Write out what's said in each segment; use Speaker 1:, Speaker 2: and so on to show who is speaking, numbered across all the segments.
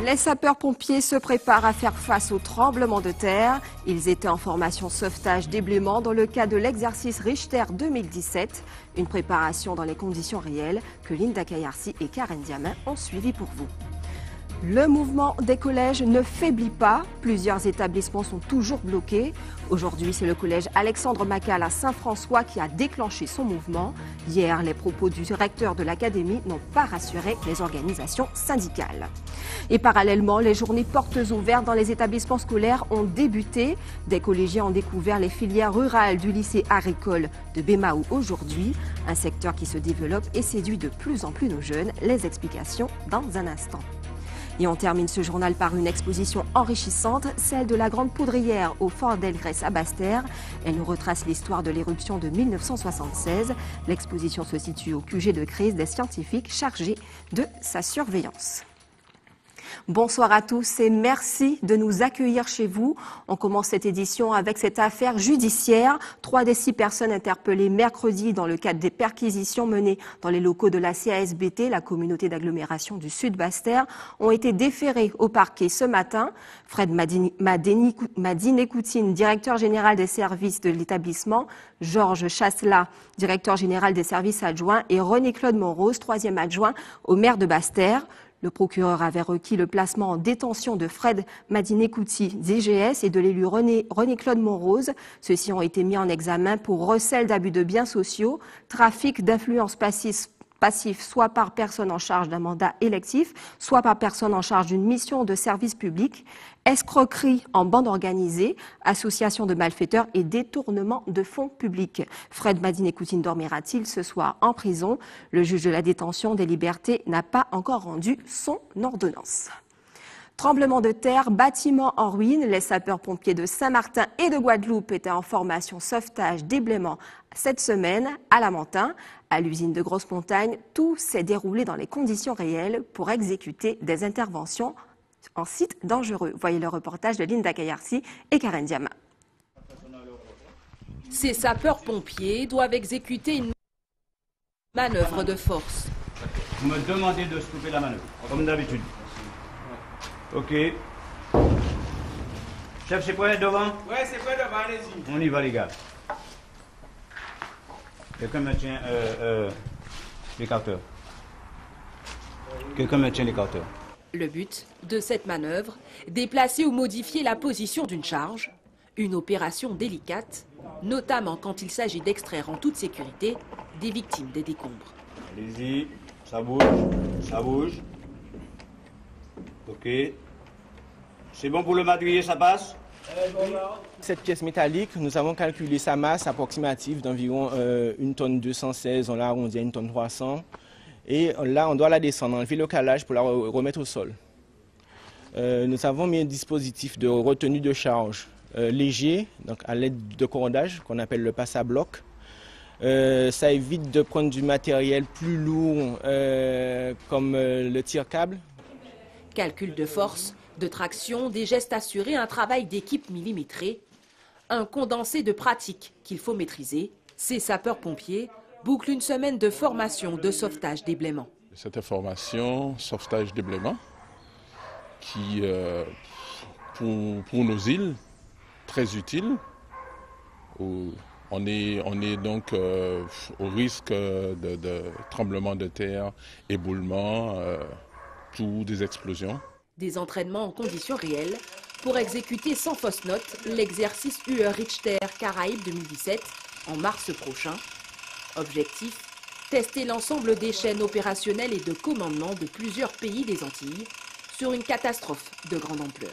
Speaker 1: Les sapeurs-pompiers se préparent à faire face au tremblement de terre. Ils étaient en formation sauvetage déblaiement dans le cadre de l'exercice Richter 2017. Une préparation dans les conditions réelles que Linda Kayarsi et Karen Diamin ont suivi pour vous. Le mouvement des collèges ne faiblit pas. Plusieurs établissements sont toujours bloqués. Aujourd'hui, c'est le collège Alexandre Macal à Saint-François qui a déclenché son mouvement. Hier, les propos du recteur de l'académie n'ont pas rassuré les organisations syndicales. Et parallèlement, les journées portes ouvertes dans les établissements scolaires ont débuté. Des collégiens ont découvert les filières rurales du lycée agricole de Bémaou aujourd'hui. Un secteur qui se développe et séduit de plus en plus nos jeunes. Les explications dans un instant. Et on termine ce journal par une exposition enrichissante, celle de la Grande Poudrière au Fort d'Elgrès à Basse-Terre. Elle nous retrace l'histoire de l'éruption de 1976. L'exposition se situe au QG de crise des scientifiques chargés de sa surveillance. Bonsoir à tous et merci de nous accueillir chez vous. On commence cette édition avec cette affaire judiciaire. 3 des 6 personnes interpellées mercredi dans le cadre des perquisitions menées dans les locaux de la CASBT, la communauté d'agglomération du Sud Basse-Terre, ont été déférées au parquet ce matin. Fred Madine-Koutine, directeur général des services de l'établissement, Georges Chasselas, directeur général des services adjoints, et René-Claude Monrose, 3e adjoint au maire de Basse-Terre. Le procureur avait requis le placement en détention de Fred Madine-Koutine, DGS, et de l'élu René-Claude Monrose. Ceux-ci ont été mis en examen pour recel d'abus de biens sociaux, trafic d'influence passif, soit par personne en charge d'un mandat électif, soit par personne en charge d'une mission de service public, escroquerie en bande organisée, association de malfaiteurs et détournement de fonds publics. Fred Madine-Koutine dormira-t-il ce soir en prison? Le juge de la détention des libertés n'a pas encore rendu son ordonnance. Tremblement de terre, bâtiment en ruine. Les sapeurs-pompiers de Saint-Martin et de Guadeloupe étaient en formation sauvetage déblaiement cette semaine à Lamentin. À l'usine de Grosse-Montagne, tout s'est déroulé dans les conditions réelles pour exécuter des interventions en site dangereux. Voyez le reportage de Linda Kayarsi et Karen Diamin.
Speaker 2: Ces sapeurs-pompiers doivent exécuter une manœuvre de force.
Speaker 3: Vous me demandez de stopper la manœuvre, comme d'habitude. Ok. Chef, c'est prêt devant?
Speaker 4: Ouais, c'est prêt devant, allez-y.
Speaker 3: On y va, les gars. Quelqu'un me tient l'écarteur. Quelqu'un me tient l'écarteur.
Speaker 2: Le but de cette manœuvre, déplacer ou modifier la position d'une charge. Une opération délicate, notamment quand il s'agit d'extraire en toute sécurité des victimes des décombres.
Speaker 3: Allez-y, ça bouge, ça bouge. Ok. C'est bon pour le madrier, ça passe?
Speaker 4: Cette pièce métallique, nous avons calculé sa masse approximative d'environ 1 tonne 216, on l'a arrondi à 1 tonne 300. Et là, on doit la descendre, enlever le calage pour la remettre au sol. Nous avons mis un dispositif de retenue de charge léger, donc à l'aide de cordage, qu'on appelle le passe à bloc. Ça évite de prendre du matériel plus lourd, comme le tire-câble.
Speaker 2: Calcul de force, de traction, des gestes assurés, un travail d'équipe millimétré, un condensé de pratique qu'il faut maîtriser. Ces sapeurs-pompiers bouclent une semaine de formation de sauvetage déblaiement.
Speaker 5: Cette formation sauvetage déblaiement qui, pour nos îles, très utile. On est donc au risque de tremblements de terre, éboulements, tout des explosions.
Speaker 2: Des entraînements en conditions réelles pour exécuter sans fausse note l'exercice UE Richter Caraïbes 2017 en mars prochain. Objectif, tester l'ensemble des chaînes opérationnelles et de commandement de plusieurs pays des Antilles sur une catastrophe de grande ampleur.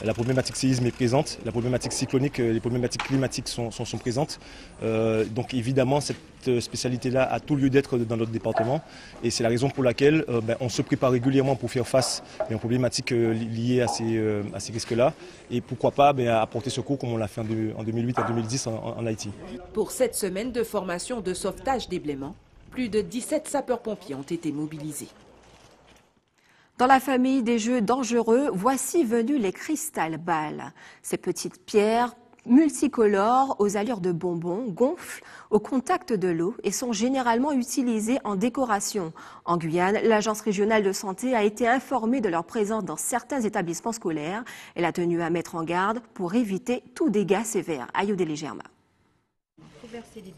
Speaker 6: La problématique séisme est présente, la problématique cyclonique, les problématiques climatiques sont présentes. Donc évidemment, cette spécialité-là a tout lieu d'être dans notre département. Et c'est la raison pour laquelle on se prépare régulièrement pour faire face aux problématiques liées à ces risques-là. Et pourquoi pas apporter secours comme on l'a fait en 2008 et 2010 en Haïti.
Speaker 2: Pour cette semaine de formation de sauvetage déblaiement, plus de 17 sapeurs-pompiers ont été mobilisés.
Speaker 1: Dans la famille des jeux dangereux, voici venus les cristal balles. Ces petites pierres Multicolores, aux allures de bonbons, gonflent au contact de l'eau et sont généralement utilisés en décoration. En Guyane, l'Agence régionale de santé a été informée de leur présence dans certains établissements scolaires. Elle a tenu à mettre en garde pour éviter tout dégât sévère. Ayoudélie Germain.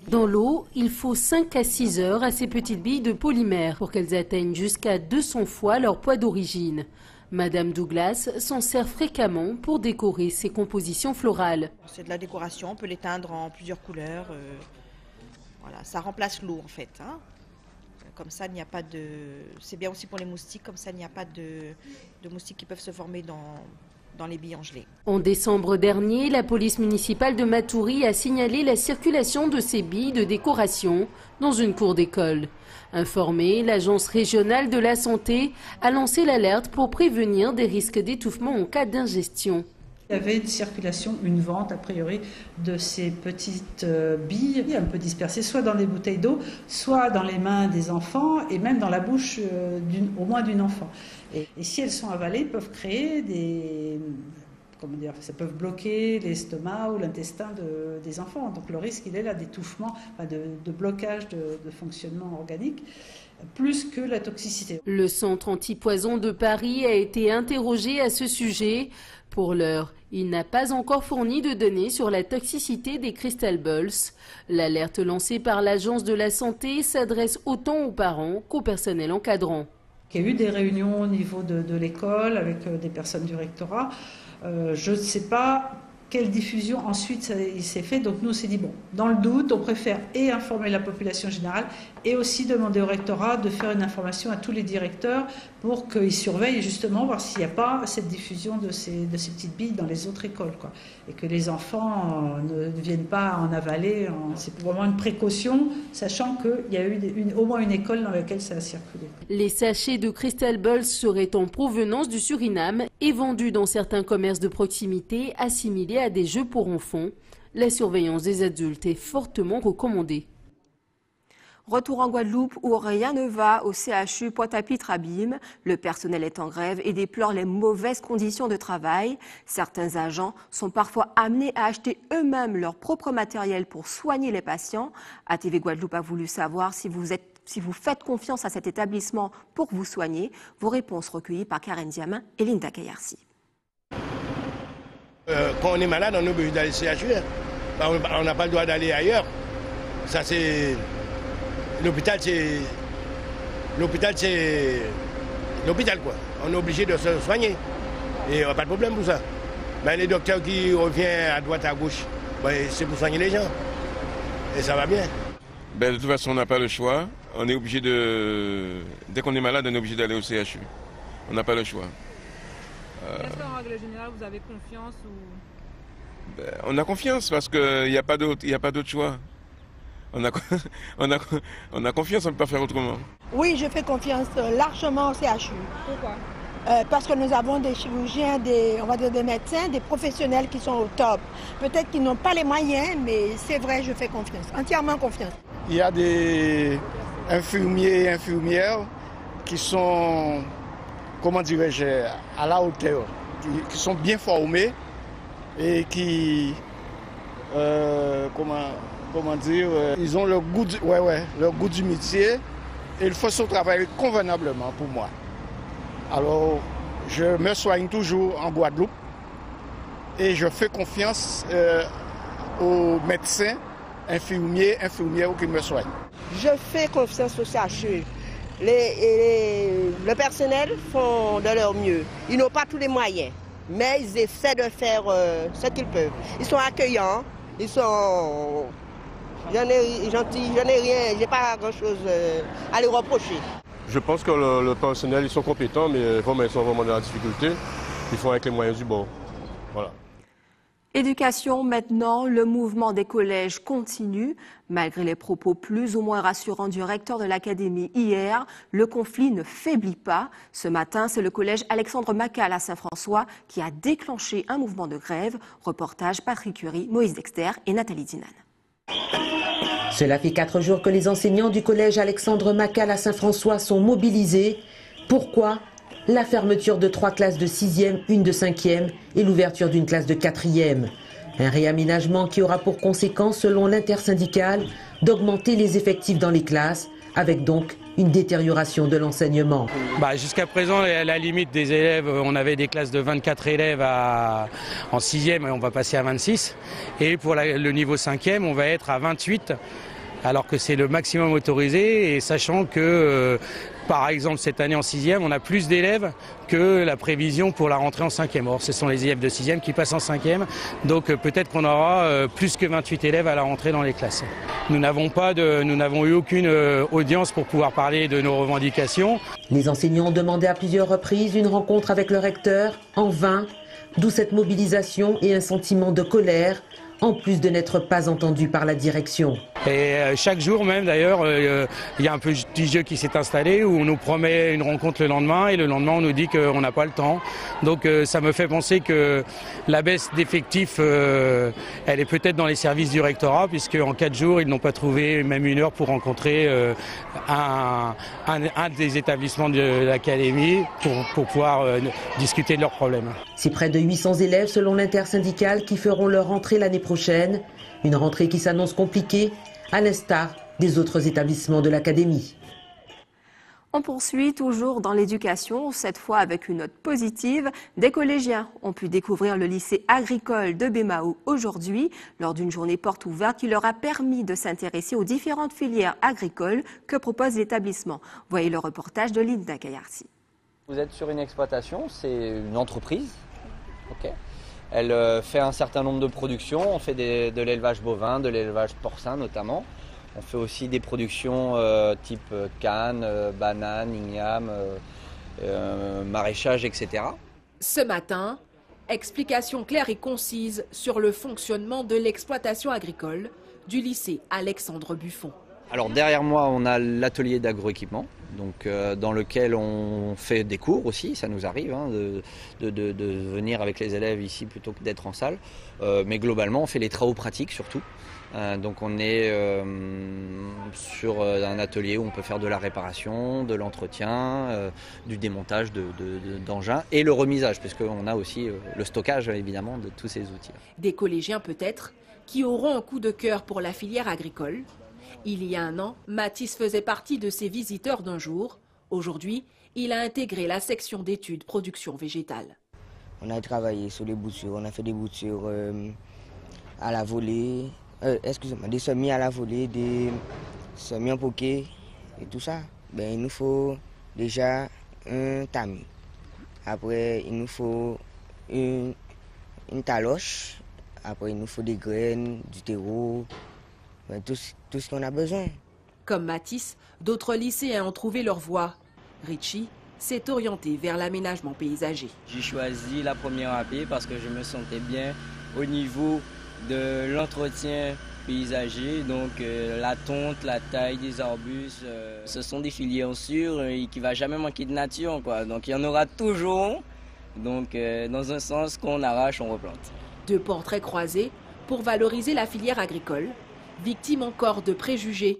Speaker 7: Dans l'eau, il faut 5 à 6 heures à ces petites billes de polymère pour qu'elles atteignent jusqu'à 200 fois leur poids d'origine. Madame Douglas s'en sert fréquemment pour décorer ses compositions florales.
Speaker 8: C'est de la décoration, on peut les teindre en plusieurs couleurs. Voilà, ça remplace l'eau en fait. Hein. Comme ça, il n'y a pas de. C'est bien aussi pour les moustiques, comme ça, il n'y a pas de moustiques qui peuvent se former dans les billes en gelée.
Speaker 7: En décembre dernier, la police municipale de Matoury a signalé la circulation de ces billes de décoration dans une cour d'école. Informée, l'Agence régionale de la santé a lancé l'alerte pour prévenir des risques d'étouffement en cas d'ingestion.
Speaker 9: Il y avait une circulation, une vente a priori de ces petites billes un peu dispersées, soit dans des bouteilles d'eau, soit dans les mains des enfants et même dans la bouche au moins d'une enfant. Et si elles sont avalées, elles peuvent créer des... Comment dire, ça peut bloquer l'estomac ou l'intestin des enfants. Donc le risque, il est là d'étouffement, de blocage de fonctionnement organique, plus que la toxicité.
Speaker 7: Le centre antipoison de Paris a été interrogé à ce sujet. Pour l'heure, il n'a pas encore fourni de données sur la toxicité des Crystal Balls. L'alerte lancée par l'Agence de la santé s'adresse autant aux parents qu'au personnel encadrant.
Speaker 9: Il y a eu des réunions au niveau de l'école avec des personnes du rectorat. Je ne sais pas quelle diffusion ensuite il s'est fait. Donc nous on s'est dit, bon, dans le doute, on préfère et informer la population générale et aussi demander au rectorat de faire une information à tous les directeurs pour qu'ils surveillent justement, voir s'il n'y a pas cette diffusion de ces petites billes dans les autres écoles, quoi. Et que les enfants ne viennent pas en avaler. C'est vraiment une précaution, sachant qu'il y a eu au moins une école dans laquelle ça a circulé.
Speaker 7: Les sachets de Crystal Balls seraient en provenance du Suriname et vendus dans certains commerces de proximité assimilés à des jeux pour enfants. La surveillance des adultes est fortement recommandée.
Speaker 1: Retour en Guadeloupe où rien ne va au CHU Pointe-à-Pitre-Abîme. Le personnel est en grève et déplore les mauvaises conditions de travail. Certains agents sont parfois amenés à acheter eux-mêmes leur propre matériel pour soigner les patients. ATV Guadeloupe a voulu savoir si vous faites confiance à cet établissement pour vous soigner. Vos réponses recueillies par Karen Diamin et Linda Kayarsi.
Speaker 10: Quand on est malade, on est obligé d'aller au CHU. On n'a pas le droit d'aller ailleurs. Ça, c'est... L'hôpital, c'est l'hôpital, quoi. On est obligé de se soigner. Et pas de problème pour ça. Mais les docteurs qui reviennent à droite, à gauche, c'est pour soigner les gens. Et ça va bien.
Speaker 5: De toute façon, on n'a pas le choix. On est obligé de... Dès qu'on est malade, on est obligé d'aller au CHU. On n'a pas le choix.
Speaker 11: Est-ce qu'en règle générale, vous avez confiance ou...
Speaker 5: On a confiance parce qu'il n'y a pas d'autre choix. On a confiance, on ne peut pas faire autrement.
Speaker 12: Oui, je fais confiance largement au CHU.
Speaker 11: Pourquoi?
Speaker 12: Parce que nous avons des chirurgiens, des médecins, des professionnels qui sont au top. Peut-être qu'ils n'ont pas les moyens, mais c'est vrai, je fais confiance, entièrement confiance.
Speaker 10: Il y a des infirmiers et infirmières qui sont, comment dirais-je, à la hauteur, qui sont bien formés et qui, comment dire, ils ont le goût du métier et ils font son travail convenablement pour moi. Alors, je me soigne toujours en Guadeloupe et je fais confiance aux médecins, infirmières qui me soignent.
Speaker 12: Je fais confiance au CHU. Le personnel font de leur mieux. Ils n'ont pas tous les moyens, mais ils essaient de faire ce qu'ils peuvent. Ils sont accueillants, ils sont... J'en ai rien, j'ai pas grand-chose à les reprocher.
Speaker 13: Je pense que le personnel, ils sont compétents, mais vraiment, ils sont vraiment dans la difficulté. Ils font avec les moyens du bord. Voilà.
Speaker 1: Éducation maintenant, le mouvement des collèges continue. Malgré les propos plus ou moins rassurants du recteur de l'académie hier, le conflit ne faiblit pas. Ce matin, c'est le collège Alexandre Macal à Saint-François qui a déclenché un mouvement de grève. Reportage Patrick Curie, Moïse Dexter et Nathalie Dinan.
Speaker 14: Cela fait 4 jours que les enseignants du collège Alexandre Macal à Saint-François sont mobilisés. Pourquoi ? La fermeture de 3 classes de 6e, une de 5e et l'ouverture d'une classe de 4e. Un réaménagement qui aura pour conséquence, selon l'intersyndicale, d'augmenter les effectifs dans les classes, avec donc une détérioration de l'enseignement.
Speaker 15: Jusqu'à présent, la limite des élèves, on avait des classes de 24 élèves en 6e et on va passer à 26. Et pour le niveau 5e, on va être à 28, alors que c'est le maximum autorisé. Et sachant que, par exemple, cette année en 6e, on a plus d'élèves que la prévision pour la rentrée en 5e. Or, ce sont les élèves de 6e qui passent en 5e. Donc peut-être qu'on aura plus que 28 élèves à la rentrée dans les classes. Nous n'avons eu aucune audience pour pouvoir parler de nos revendications.
Speaker 14: Les enseignants ont demandé à plusieurs reprises une rencontre avec le recteur, en vain, d'où cette mobilisation et un sentiment de colère, en plus de n'être pas entendus par la direction.
Speaker 15: Et chaque jour même d'ailleurs, il y a un petit jeu qui s'est installé où on nous promet une rencontre le lendemain et le lendemain on nous dit qu'on n'a pas le temps. Donc ça me fait penser que la baisse d'effectifs, elle est peut-être dans les services du rectorat, puisque en 4 jours ils n'ont pas trouvé même une heure pour rencontrer un des établissements de l'académie pour pouvoir discuter de leurs problèmes.
Speaker 14: C'est près de 800 élèves selon l'intersyndicale qui feront leur rentrée l'année prochaine. Une rentrée qui s'annonce compliquée, à l'instar des autres établissements de l'académie.
Speaker 1: On poursuit toujours dans l'éducation, cette fois avec une note positive. Des collégiens ont pu découvrir le lycée agricole de Bémao aujourd'hui, lors d'une journée porte ouverte qui leur a permis de s'intéresser aux différentes filières agricoles que propose l'établissement. Voyez le reportage de Linda Kayarsi.
Speaker 16: Vous êtes sur une exploitation, c'est une entreprise. Okay. Elle fait un certain nombre de productions, on fait de l'élevage bovin, de l'élevage porcin notamment. On fait aussi des productions type canne, banane, igname, maraîchage, etc.
Speaker 2: Ce matin, explication claire et concise sur le fonctionnement de l'exploitation agricole du lycée Alexandre Buffon.
Speaker 16: Alors derrière moi, on a l'atelier d'agroéquipement, donc dans lequel on fait des cours aussi. Ça nous arrive de venir avec les élèves ici plutôt que d'être en salle. Mais globalement, on fait les travaux pratiques surtout. Donc on est sur un atelier où on peut faire de la réparation, de l'entretien, du démontage d'engins et le remisage, puisqu'on a aussi le stockage évidemment de tous ces outils.
Speaker 2: Des collégiens peut-être qui auront un coup de cœur pour la filière agricole. Il y a un an, Mathis faisait partie de ces visiteurs d'un jour. Aujourd'hui, il a intégré la section d'études production végétale.
Speaker 17: On a travaillé sur les boutures, on a fait des boutures à la volée, des semis à la volée, des semis en poké et tout ça. Il nous faut déjà un tamis. Après, il nous faut une taloche. Après, il nous faut des graines, du terreau. Tout ce qu'on a besoin.
Speaker 2: Comme Mathis, d'autres lycéens ont trouvé leur voie. Richie s'est orienté vers l'aménagement paysager.
Speaker 18: J'ai choisi la première AP parce que je me sentais bien au niveau de l'entretien paysager, donc la tonte, la taille des arbustes. Ce sont des filières sûres et qui ne va jamais manquer de nature, quoi. Donc il y en aura toujours. Donc dans un sens, qu'on arrache, on replante.
Speaker 2: 2 portraits croisés pour valoriser la filière agricole. Victime encore de préjugés.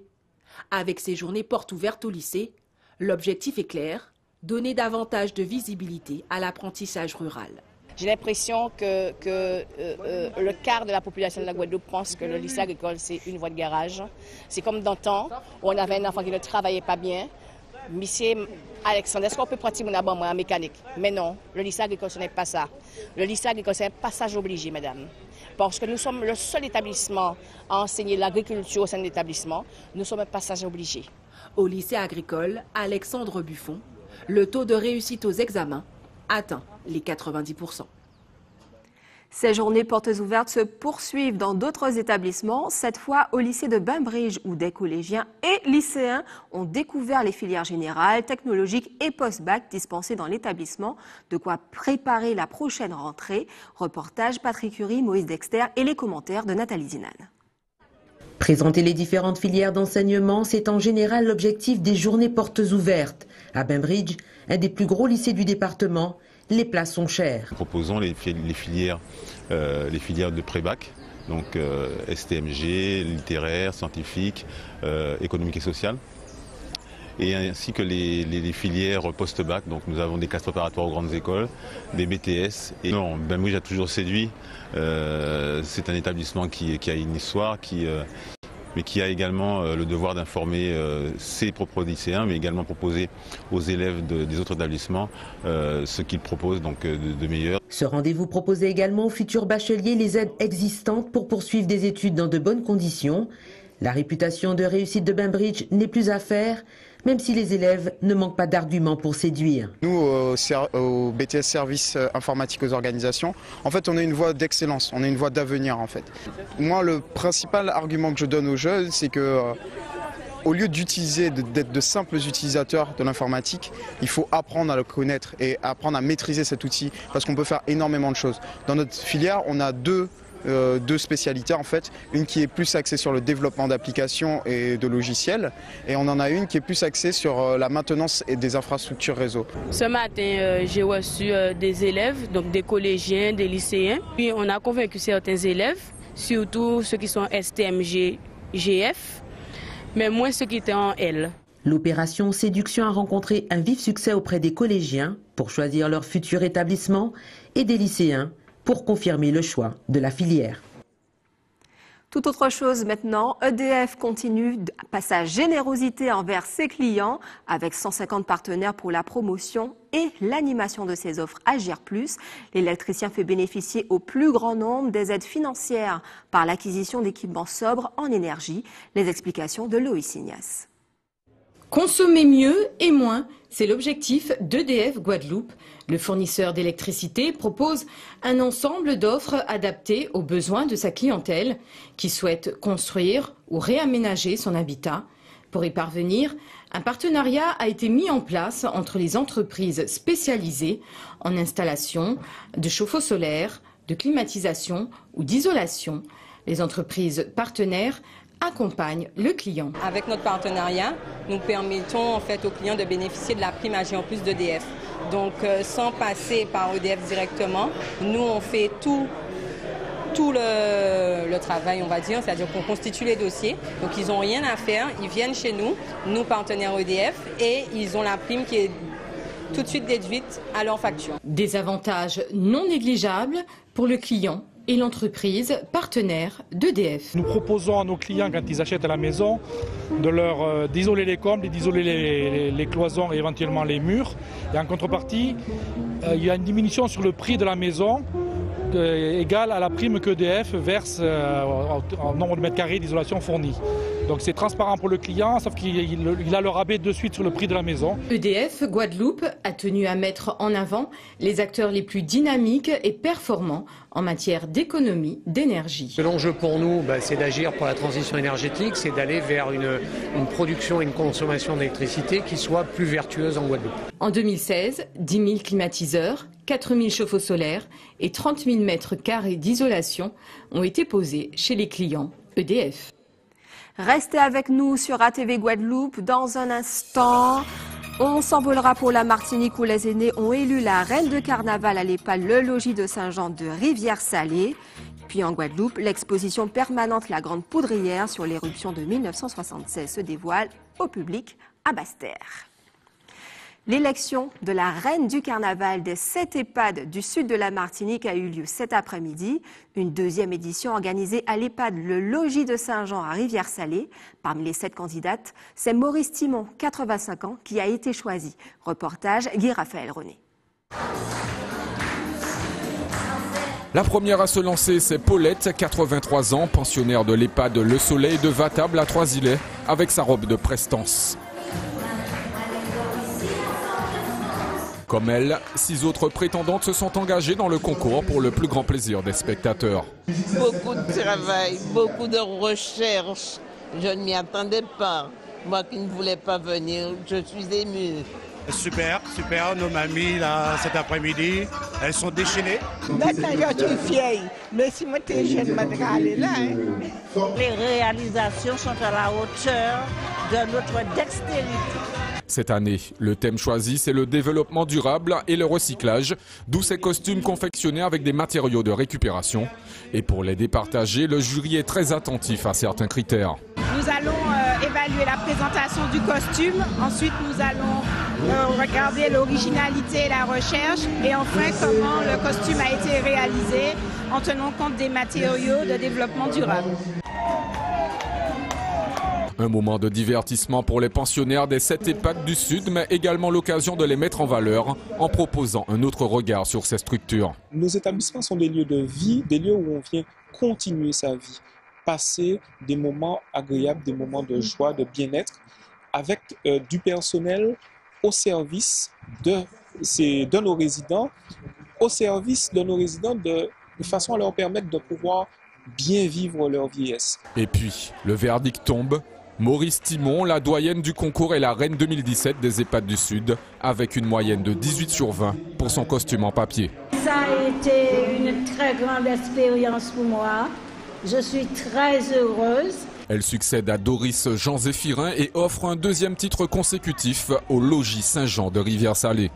Speaker 2: Avec ces journées portes ouvertes au lycée, l'objectif est clair, donner davantage de visibilité à l'apprentissage rural.
Speaker 19: J'ai l'impression que le quart de la population de la Guadeloupe pense que le lycée agricole, c'est une voie de garage. C'est comme dans le temps où on avait un enfant qui ne travaillait pas bien. Monsieur Alexandre, est-ce qu'on peut pratiquer mon abonnement en mécanique? Mais non, le lycée agricole, ce n'est pas ça. Le lycée agricole, c'est un passage obligé, madame. Parce que nous sommes le seul établissement à enseigner l'agriculture au sein de l'établissement. Nous sommes un passage obligé.
Speaker 2: Au lycée agricole Alexandre Buffon, le taux de réussite aux examens atteint les 90%.
Speaker 1: Ces journées portes ouvertes se poursuivent dans d'autres établissements, cette fois au lycée de Bainbridge où des collégiens et lycéens ont découvert les filières générales, technologiques et post-bac dispensées dans l'établissement, de quoi préparer la prochaine rentrée. Reportage Patrick Curie, Moïse Dexter et les commentaires de Nathalie Zinan.
Speaker 14: Présenter les différentes filières d'enseignement, c'est en général l'objectif des journées portes ouvertes. À Bainbridge, un des plus gros lycées du département, les places sont chères.
Speaker 20: Nous proposons les filières de pré-bac, donc STMG, littéraire, scientifique, économique et social. et ainsi que les filières post-bac. Donc nous avons des classes préparatoires aux grandes écoles, des BTS. Et non, Bainbridge a toujours séduit. C'est un établissement qui a une histoire, mais qui a également le devoir d'informer ses propres lycéens, mais également proposer aux élèves des autres établissements ce qu'ils proposent donc de meilleur.
Speaker 14: Ce rendez-vous proposait également aux futurs bacheliers les aides existantes pour poursuivre des études dans de bonnes conditions. La réputation de réussite de Bainbridge n'est plus à faire, même si les élèves ne manquent pas d'arguments pour séduire.
Speaker 21: Nous, au BTS Services informatiques aux organisations, en fait, on a une voie d'excellence, on a une voie d'avenir en fait. Moi, le principal argument que je donne aux jeunes, c'est que au lieu d'être de simples utilisateurs de l'informatique, il faut apprendre à le connaître et apprendre à maîtriser cet outil parce qu'on peut faire énormément de choses. Dans notre filière, on a deux spécialités en fait, une qui est plus axée sur le développement d'applications et de logiciels et on en a une qui est plus axée sur la maintenance et des infrastructures réseau.
Speaker 22: Ce matin, j'ai reçu des élèves, donc des collégiens, des lycéens. Puis on a convaincu certains élèves, surtout ceux qui sont STMG, GF, mais moins ceux qui étaient en L.
Speaker 14: L'opération Séduction a rencontré un vif succès auprès des collégiens pour choisir leur futur établissement et des lycéens pour confirmer le choix de la filière.
Speaker 1: Tout autre chose maintenant, EDF continue sa générosité envers ses clients avec 150 partenaires pour la promotion et l'animation de ses offres Agir Plus. L'électricien fait bénéficier au plus grand nombre des aides financières par l'acquisition d'équipements sobres en énergie. Les explications de Loïs Ignace.
Speaker 23: Consommer mieux et moins, c'est l'objectif d'EDF Guadeloupe. Le fournisseur d'électricité propose un ensemble d'offres adaptées aux besoins de sa clientèle qui souhaite construire ou réaménager son habitat. Pour y parvenir, un partenariat a été mis en place entre les entreprises spécialisées en installation de chauffe-eau solaire, de climatisation ou d'isolation. Les entreprises partenaires accompagne le client.
Speaker 24: Avec notre partenariat, nous permettons en fait aux clients de bénéficier de la prime Agir Plus d'EDF. Donc sans passer par EDF directement, nous on fait tout le travail, on va dire, c'est-à-dire qu'on constitue les dossiers. Donc ils n'ont rien à faire, ils viennent chez nous partenaires EDF, et ils ont la prime qui est tout de suite déduite à leur facture.
Speaker 23: Des avantages non négligeables pour le client et l'entreprise partenaire d'EDF.
Speaker 25: Nous proposons à nos clients, quand ils achètent à la maison, d'isoler les combles, d'isoler les cloisons et éventuellement les murs. Et en contrepartie, il y a une diminution sur le prix de la maison égale à la prime qu'EDF verse en nombre de mètres carrés d'isolation fournis. Donc c'est transparent pour le client, sauf qu'il a le rabais de suite sur le prix de la maison.
Speaker 23: EDF Guadeloupe a tenu à mettre en avant les acteurs les plus dynamiques et performants en matière d'économie d'énergie.
Speaker 26: L'enjeu pour nous, c'est d'agir pour la transition énergétique, c'est d'aller vers une production et une consommation d'électricité qui soit plus vertueuse en Guadeloupe.
Speaker 23: En 2016, 10 000 climatiseurs, 4 000 chauffe-eau solaires et 30 000 mètres carrés d'isolation ont été posés chez les clients EDF.
Speaker 1: Restez avec nous sur ATV Guadeloupe. Dans un instant, on s'envolera pour la Martinique où les aînés ont élu la reine de carnaval à l'EHPAD Le Logis de Saint-Jean de Rivière-Salée. Puis en Guadeloupe, l'exposition permanente La Grande Poudrière sur l'éruption de 1976 se dévoile au public à Basse-Terre. L'élection de la reine du carnaval des 7 EHPAD du sud de la Martinique a eu lieu cet après-midi. Une deuxième édition organisée à l'EHPAD Le Logis de Saint-Jean à Rivière-Salée. Parmi les 7 candidates, c'est Maurice Timon, 85 ans, qui a été choisi. Reportage Guy-Raphaël René.
Speaker 27: La première à se lancer, c'est Paulette, 83 ans, pensionnaire de l'EHPAD Le Soleil de Vatable à Trois-Îlets, avec sa robe de prestance. Comme elle, 6 autres prétendantes se sont engagées dans le concours pour le plus grand plaisir des spectateurs.
Speaker 28: Beaucoup de travail, beaucoup de recherche. Je ne m'y attendais pas. Moi qui ne voulais pas venir, je suis émue.
Speaker 29: Super, nos mamies là cet après-midi, elles sont déchaînées.
Speaker 28: Maintenant je suis vieille, mais si moi t'es jeune, je vais aller là. Les réalisations sont à la hauteur de notre dextérité.
Speaker 27: Cette année, le thème choisi, c'est le développement durable et le recyclage, d'où ces costumes confectionnés avec des matériaux de récupération. Et pour les départager, le jury est très attentif à certains critères.
Speaker 30: Nous
Speaker 3: nous allons évaluer la présentation du costume. Ensuite, nous allons regarder l'originalité et la recherche. Et enfin, comment le costume a été réalisé en tenant compte des matériaux de développement durable.
Speaker 27: Un moment de divertissement pour les pensionnaires des 7 EHPAD du Sud, mais également l'occasion de les mettre en valeur en proposant un autre regard sur ces structures.
Speaker 4: Nos établissements sont des lieux de vie, des lieux où on vient continuer sa vie, passer des moments agréables, des moments de joie, de bien-être, avec du personnel au service de nos résidents, de façon à leur permettre de pouvoir bien vivre leur vieillesse.
Speaker 27: Et puis, le verdict tombe. Maurice Timon, la doyenne du concours et la reine 2017 des EHPAD du Sud, avec une moyenne de 18 sur 20 pour son costume en papier.
Speaker 28: Ça a été une très grande expérience pour moi. Je suis très heureuse.
Speaker 27: Elle succède à Doris Jean-Zéphirin et offre un deuxième titre consécutif au Logis Saint-Jean de Rivière-Salée.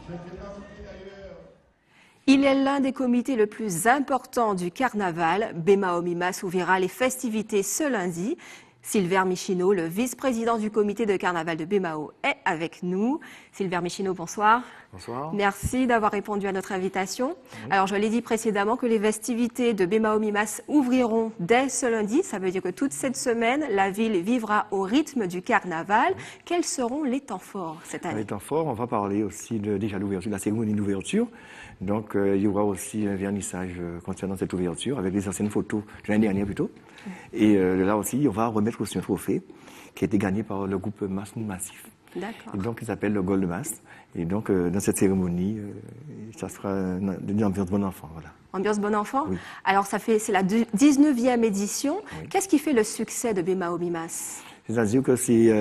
Speaker 1: Il est l'un des comités le plus important du carnaval. Bemao Mimas ouvrira les festivités ce lundi. Silver Michino, le vice-président du comité de carnaval de Bemao, est avec nous. Silver Michino, bonsoir.
Speaker 5: Bonsoir.
Speaker 1: Merci d'avoir répondu à notre invitation. Alors, je l'ai dit précédemment que les festivités de Bemao Mimas ouvriront dès ce lundi. Ça veut dire que toute cette semaine, la ville vivra au rythme du carnaval. Quels seront les temps forts cette année?
Speaker 5: Les temps forts, on va parler aussi déjà de l'ouverture, de la cérémonie d'ouverture. Donc, il y aura aussi un vernissage concernant cette ouverture avec des anciennes photos de l'année dernière plutôt. Et là aussi, on va remettre aussi un trophée qui a été gagné par le groupe Massif.
Speaker 1: D'accord.
Speaker 5: Et donc, il s'appelle le Gold Mass. Et donc, dans cette cérémonie, ça sera une ambiance bon enfant. Voilà.
Speaker 1: Ambiance bon enfant?
Speaker 5: Oui.
Speaker 1: Alors, c'est la 19e édition. Oui. Qu'est-ce qui fait le succès de Bemao Mimas?
Speaker 5: C'est-à-dire que c'est,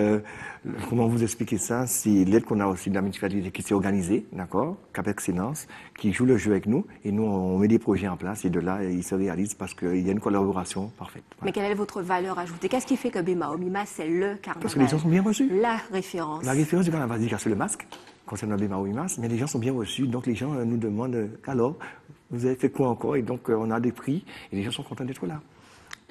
Speaker 5: comment vous expliquer ça, c'est l'aide qu'on a aussi de la municipalité qui s'est organisée, d'accord, Cap Excellence, qui joue le jeu avec nous, et nous, on met des projets en place, et de là, ils se réalisent parce qu'il y a une collaboration parfaite. Voilà.
Speaker 1: Mais quelle est votre valeur ajoutée? Qu'est-ce qui fait que Bemao Mimas, c'est le carnaval?
Speaker 5: Parce que les gens sont bien reçus.
Speaker 1: La référence.
Speaker 5: La référence du carnaval, déjà, c'est le masque, concernant Bemao Mimas, mais les gens sont bien reçus, donc les gens nous demandent, alors, vous avez fait quoi encore? Et donc, on a des prix, et les gens sont contents d'être là.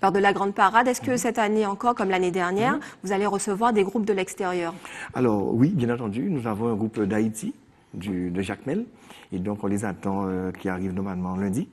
Speaker 1: Lors de la grande parade, est-ce que cette année encore, comme l'année dernière, vous allez recevoir des groupes de l'extérieur?
Speaker 5: Alors oui, bien entendu, nous avons un groupe d'Haïti, de Jacmel, et donc on les attend qui arrivent normalement lundi.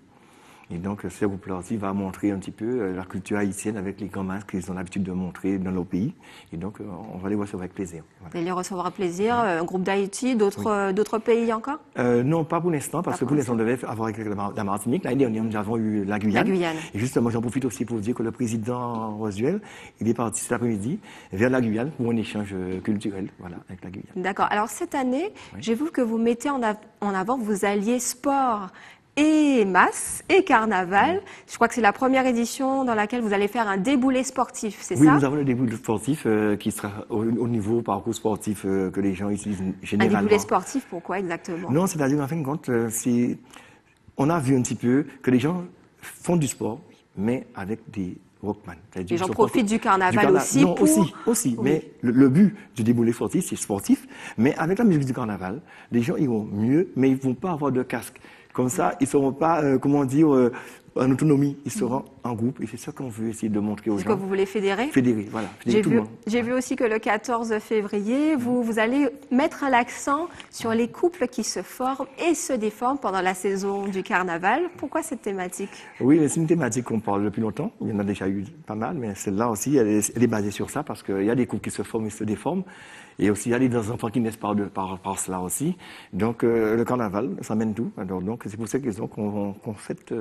Speaker 5: Et donc ce groupe-là aussi va montrer un petit peu la culture haïtienne avec les grands masques qu'ils ont l'habitude de montrer dans leur pays. Et donc on va les recevoir avec plaisir. Voilà.
Speaker 1: Vous allez les recevoir avec plaisir. Un groupe d'Haïti, d'autres pays encore?
Speaker 5: Non, pas pour l'instant, parce que pour l'instant on devait avoir avec la Martinique. L'année dernière, nous avons eu la Guyane. Et justement, j'en profite aussi pour dire que le président Rosuel, il est parti cet après-midi vers la Guyane pour un échange culturel, voilà, avec la Guyane.
Speaker 1: D'accord. Alors cette année, j'ai vu que vous mettez en avant, vous alliez sport et masse et carnaval. Je crois que c'est la première édition dans laquelle vous allez faire un déboulé sportif, c'est ça?
Speaker 5: Oui, nous avons le déboulé sportif qui sera au niveau parcours sportif que les gens utilisent généralement.
Speaker 1: Un déboulé sportif, pourquoi exactement?
Speaker 5: Non, c'est-à-dire en fin de compte, on a vu un petit peu que les gens font du sport, mais avec des Walkman.
Speaker 1: Les gens profitent du carnaval aussi
Speaker 5: non, aussi. Oui. Mais le but du déboulé sportif, c'est sportif, mais avec la musique du carnaval, les gens iront mieux, mais ils ne vont pas avoir de casque. Comme ça, ils ne seront pas, en autonomie, ils seront en groupe. Et c'est ça qu'on veut essayer de montrer aux gens.
Speaker 1: C'est ce que vous voulez fédérer?
Speaker 5: Fédérer, voilà. Fédérer tout le monde.
Speaker 1: J'ai vu aussi que le 14 février, vous allez mettre l'accent sur les couples qui se forment et se déforment pendant la saison du carnaval. Pourquoi cette thématique? Oui,
Speaker 5: c'est une thématique qu'on parle depuis longtemps. Il y en a déjà eu pas mal, mais celle-là aussi, elle est basée sur ça parce qu'il y a des couples qui se forment et se déforment. Et aussi, il y a des enfants qui naissent par cela aussi. Donc, le carnaval, ça mène tout. Alors, donc, c'est pour cette raison qu'on fête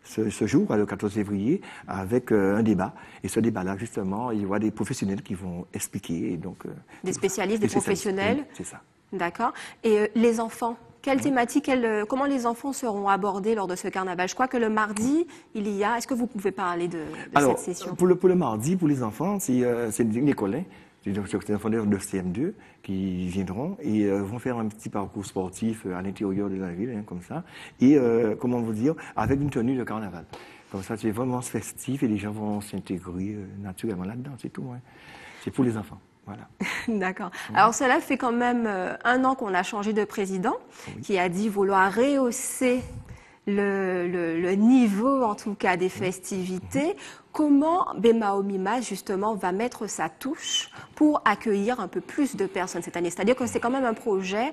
Speaker 5: ce jour, le 14 février, avec un débat. Et ce débat-là, justement, il y aura des professionnels qui vont expliquer. Et donc,
Speaker 1: des spécialistes, des professionnels.
Speaker 5: Oui, c'est ça.
Speaker 1: D'accord. Et les enfants, quelle thématique, comment les enfants seront abordés lors de ce carnaval? Je crois que le mardi, il y a... Est-ce que vous pouvez parler de cette session?
Speaker 5: Pour le mardi, pour les enfants, c'est une école. C'est des enfants de CM2 qui viendront et vont faire un petit parcours sportif à l'intérieur de la ville, comme ça. Et, comment vous dire, avec une tenue de carnaval. Comme ça, c'est vraiment festif et les gens vont s'intégrer naturellement là-dedans, c'est tout. Hein. C'est pour les enfants. Voilà.
Speaker 1: D'accord. Alors cela fait quand même 1 an qu'on a changé de président, qui a dit vouloir rehausser le niveau, en tout cas, des festivités. Comment Bemaomimas, justement, va mettre sa touche pour accueillir un peu plus de personnes cette année? C'est-à-dire que c'est quand même un projet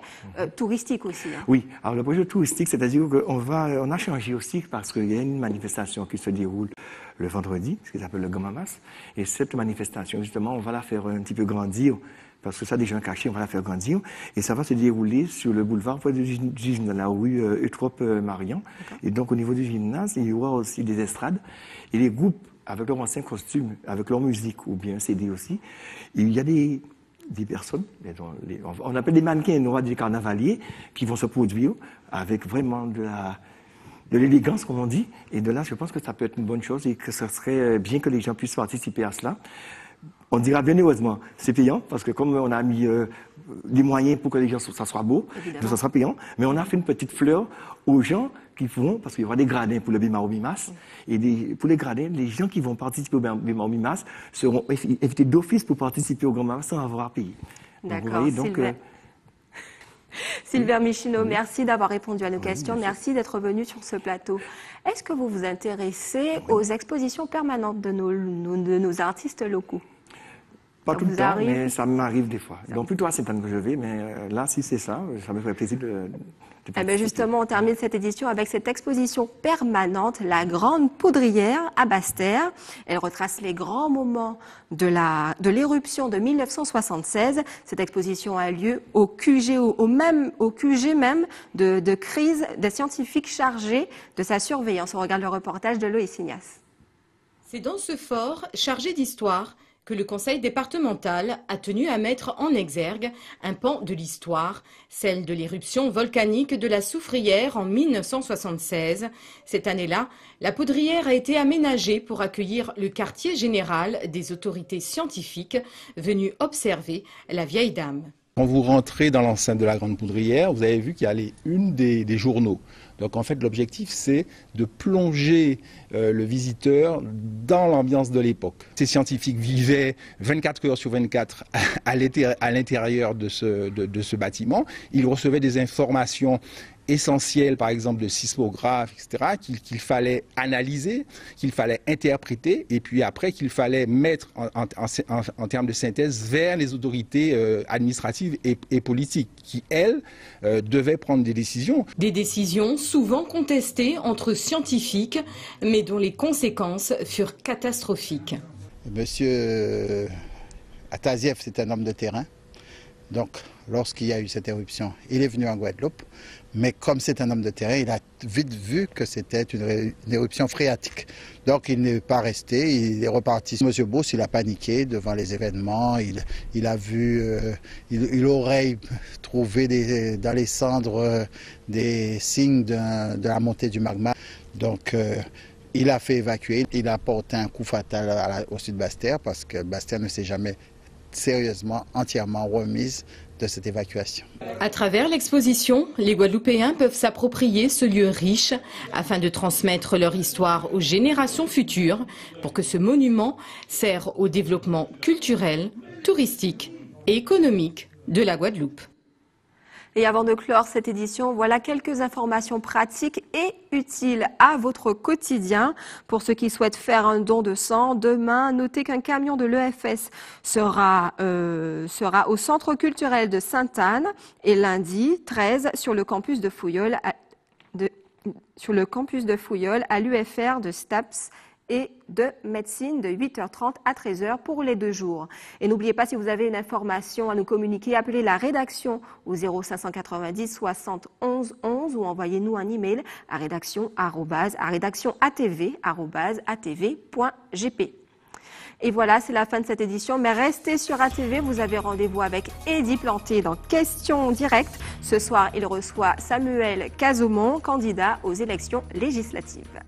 Speaker 1: touristique aussi. Hein.
Speaker 5: Oui, alors le projet touristique, c'est-à-dire qu'on a changé aussi parce qu'il y a une manifestation qui se déroule le vendredi, ce qu'ils appellent le Gamamas. Et cette manifestation, justement, on va la faire un petit peu grandir. Parce que ça, des gens cachés, on va la faire grandir. Et ça va se dérouler sur le boulevard du gymnase, la rue Eutrope-Marion. Et donc, au niveau du gymnase, il y aura aussi des estrades. Et les groupes, avec leurs anciens costumes, avec leur musique, ou bien CD aussi, il y a des personnes, on appelle des mannequins, on va dire des carnavaliers, qui vont se produire avec vraiment de l'élégance, comme on dit. Et de là, je pense que ça peut être une bonne chose et que ce serait bien que les gens puissent participer à cela. On dira bien heureusement, c'est payant, parce que comme on a mis des moyens pour que les gens, ça soit beau, donc ça sera payant, mais on a fait une petite fleur aux gens qui vont, parce qu'il y aura des gradins pour le Bemaomimas, et pour les gradins, les gens qui vont participer au Bemaomimas seront invités d'office pour participer au Grand Mamas sans avoir à payer.
Speaker 1: D'accord, Sylvain Michino, merci d'avoir répondu à nos questions, merci d'être venu sur ce plateau. Est-ce que vous vous intéressez aux expositions permanentes de nos artistes locaux?
Speaker 5: Pas tout le temps, mais ça m'arrive des fois. Donc plutôt à Sainte-Anne que je vais, mais là, si c'est ça me ferait plaisir de participer.
Speaker 1: Justement, on termine cette édition avec cette exposition permanente, la Grande Poudrière à Basse-Terre. Elle retrace les grands moments de l'éruption de 1976. Cette exposition a lieu au QG, au QG même de crise des scientifiques chargés de sa surveillance. On regarde le reportage de Loïs Ignace.
Speaker 23: C'est dans ce fort chargé d'histoire que le conseil départemental a tenu à mettre en exergue un pan de l'histoire, celle de l'éruption volcanique de la Soufrière en 1976. Cette année-là, la poudrière a été aménagée pour accueillir le quartier général des autorités scientifiques venues observer la vieille dame.
Speaker 6: Quand vous rentrez dans l'enceinte de la Grande Poudrière, vous avez vu qu'il y a une des journaux. Donc en fait, l'objectif, c'est de plonger le visiteur dans l'ambiance de l'époque. Ces scientifiques vivaient 24 heures sur 24 à l'intérieur de ce bâtiment. Ils recevaient des informations essentiels, par exemple de sismographes, etc., qu'il fallait analyser, qu'il fallait interpréter, et puis après qu'il fallait mettre en termes de synthèse vers les autorités administratives et politiques, qui, elles, devaient prendre des décisions.
Speaker 23: Des décisions souvent contestées entre scientifiques, mais dont les conséquences furent catastrophiques.
Speaker 6: Monsieur Ataziev, c'est un homme de terrain. Donc, lorsqu'il y a eu cette éruption, il est venu en Guadeloupe. Mais comme c'est un homme de terrain, il a vite vu que c'était une éruption phréatique. Donc il n'est pas resté, il est reparti. Monsieur Beauce, il a paniqué devant les événements, il a vu, il aurait trouvé dans les cendres des signes de la montée du magma. Donc il a fait évacuer, il a porté un coup fatal au sud de Basse-Terre parce que Basse-Terre ne s'est jamais sérieusement, entièrement remise de cette évacuation.
Speaker 23: À travers l'exposition, les Guadeloupéens peuvent s'approprier ce lieu riche afin de transmettre leur histoire aux générations futures pour que ce monument serve au développement culturel, touristique et économique de la Guadeloupe.
Speaker 1: Et avant de clore cette édition, voilà quelques informations pratiques et utiles à votre quotidien. Pour ceux qui souhaitent faire un don de sang, demain, notez qu'un camion de l'EFS sera au Centre culturel de Sainte-Anne et lundi 13 sur le campus de Fouilleul à l'UFR de STAPS et de médecine de 8h30 à 13h pour les 2 jours. Et n'oubliez pas, si vous avez une information à nous communiquer, appelez la rédaction au 0590 60 11 11 ou envoyez-nous un email à rédaction@atv.gp. Et voilà, c'est la fin de cette édition. Mais restez sur ATV, vous avez rendez-vous avec Eddy Planté dans Questions directes. Ce soir, il reçoit Samuel Cazomont, candidat aux élections législatives.